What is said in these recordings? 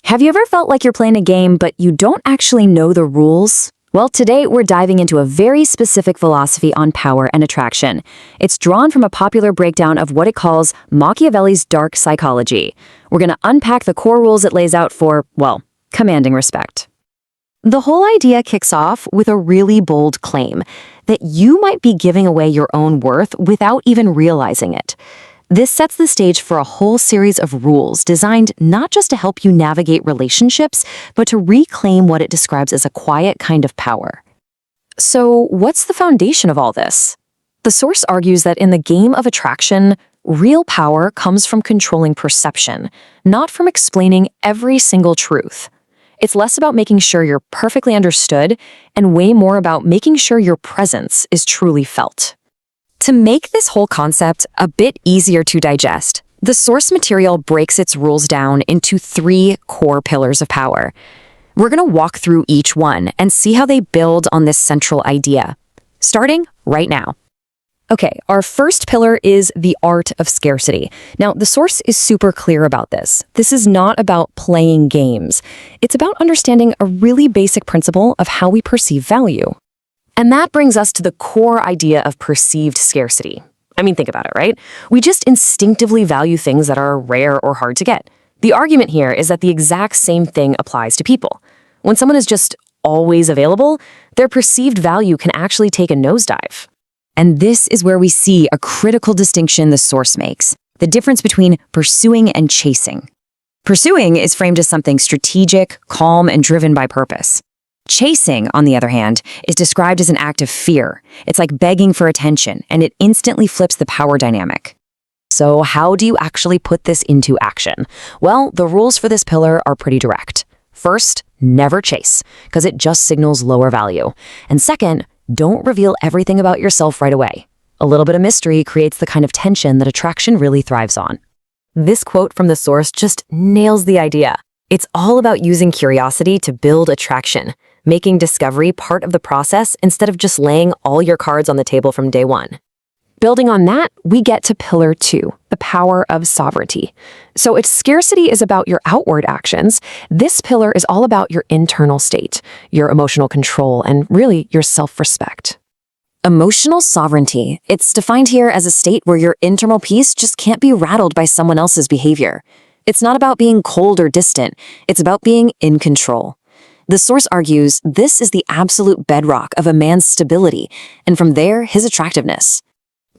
Have you ever felt like you're playing a game, but you don't actually know the rules? Well, today we're diving into a very specific philosophy on power and attraction. It's drawn from a popular breakdown of what it calls Machiavelli's dark psychology. We're going to unpack the core rules it lays out for, well, commanding respect. The whole idea kicks off with a really bold claim that you might be giving away your own worth without even realizing it. This sets the stage for a whole series of rules designed not just to help you navigate relationships, but to reclaim what it describes as a quiet kind of power. So, what's the foundation of all this? The source argues that in the game of attraction, real power comes from controlling perception, not from explaining every single truth. It's less about making sure you're perfectly understood and way more about making sure your presence is truly felt. To make this whole concept a bit easier to digest, the source material breaks its rules down into 3 core pillars of power. We're going to walk through each one and see how they build on this central idea, starting right now. Okay, our first pillar is the art of scarcity. Now, the source is super clear about this. This is not about playing games. It's about understanding a really basic principle of how we perceive value. And that brings us to the core idea of perceived scarcity. I mean, think about it, right? We just instinctively value things that are rare or hard to get. The argument here is that the exact same thing applies to people. When someone is just always available, their perceived value can actually take a nosedive. And this is where we see a critical distinction the source makes, the difference between pursuing and chasing. Pursuing is framed as something strategic, calm, and driven by purpose. Chasing, on the other hand, is described as an act of fear. It's like begging for attention, and it instantly flips the power dynamic. So how do you actually put this into action? Well, the rules for this pillar are pretty direct. First, never chase, because it just signals lower value. And second, don't reveal everything about yourself right away. A little bit of mystery creates the kind of tension that attraction really thrives on. This quote from the source just nails the idea. It's all about using curiosity to build attraction, making discovery part of the process instead of just laying all your cards on the table from day one. Building on that, we get to pillar 2, the power of sovereignty. So if scarcity is about your outward actions, this pillar is all about your internal state, your emotional control, and really your self-respect. Emotional sovereignty. It's defined here as a state where your internal peace just can't be rattled by someone else's behavior. It's not about being cold or distant. It's about being in control. The source argues this is the absolute bedrock of a man's stability, and from there, his attractiveness.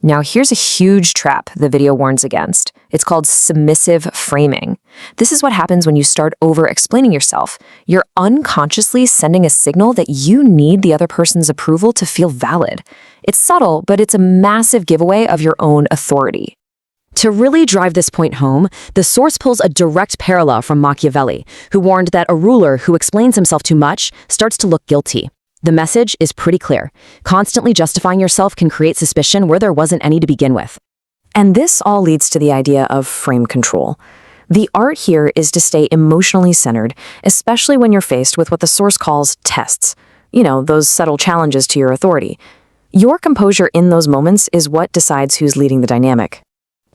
Now, here's a huge trap the video warns against. It's called submissive framing. This is what happens when you start over-explaining yourself. You're unconsciously sending a signal that you need the other person's approval to feel valid. It's subtle, but it's a massive giveaway of your own authority. To really drive this point home, the source pulls a direct parallel from Machiavelli, who warned that a ruler who explains himself too much starts to look guilty. The message is pretty clear. Constantly justifying yourself can create suspicion where there wasn't any to begin with. And this all leads to the idea of frame control. The art here is to stay emotionally centered, especially when you're faced with what the source calls tests. You know, those subtle challenges to your authority. Your composure in those moments is what decides who's leading the dynamic.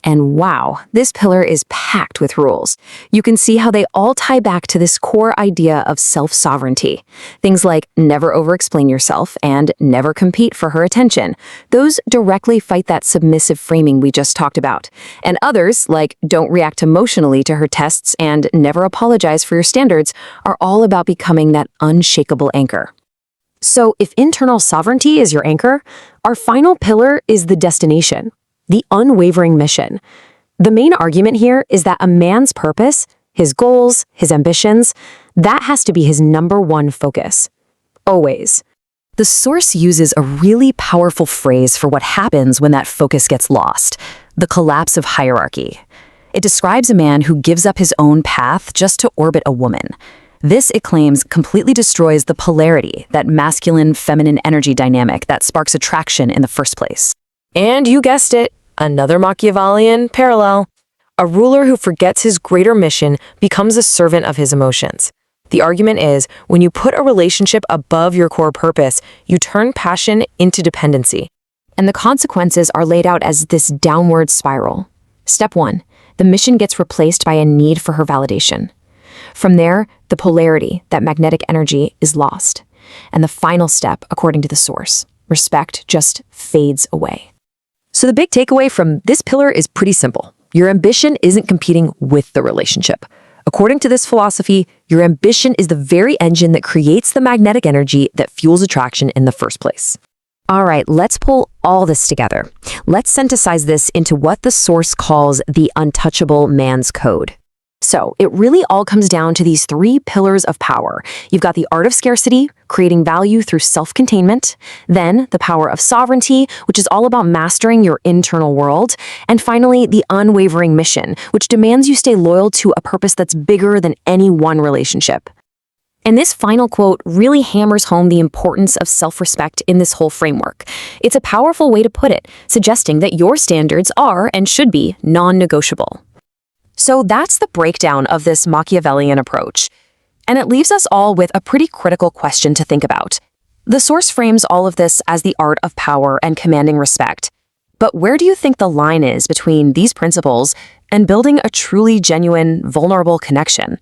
And wow, this pillar is packed with rules. You can see how they all tie back to this core idea of self-sovereignty. Things like never over-explain yourself and never compete for her attention. Those directly fight that submissive framing we just talked about. And others, like don't react emotionally to her tests and never apologize for your standards, are all about becoming that unshakable anchor. So if internal sovereignty is your anchor, our final pillar is the destination. The unwavering mission. The main argument here is that a man's purpose, his goals, his ambitions, that has to be his number one focus. Always. The source uses a really powerful phrase for what happens when that focus gets lost, the collapse of hierarchy. It describes a man who gives up his own path just to orbit a woman. This, it claims, completely destroys the polarity, that masculine-feminine energy dynamic that sparks attraction in the first place. And you guessed it, another Machiavellian parallel. A ruler who forgets his greater mission becomes a servant of his emotions. The argument is, when you put a relationship above your core purpose, you turn passion into dependency. And the consequences are laid out as this downward spiral. Step 1, the mission gets replaced by a need for her validation. From there, the polarity, that magnetic energy, is lost. And the final step, according to the source, respect, just fades away. So the big takeaway from this pillar is pretty simple. Your ambition isn't competing with the relationship. According to this philosophy, your ambition is the very engine that creates the magnetic energy that fuels attraction in the first place. All right, let's pull all this together. Let's synthesize this into what the source calls the untouchable man's code. So it really all comes down to these three pillars of power. You've got the art of scarcity, creating value through self-containment, then the power of sovereignty, which is all about mastering your internal world, and finally, the unwavering mission, which demands you stay loyal to a purpose that's bigger than any one relationship. And this final quote really hammers home the importance of self-respect in this whole framework. It's a powerful way to put it, suggesting that your standards are and should be non-negotiable. So that's the breakdown of this Machiavellian approach. And it leaves us all with a pretty critical question to think about. The source frames all of this as the art of power and commanding respect. But where do you think the line is between these principles and building a truly genuine, vulnerable connection?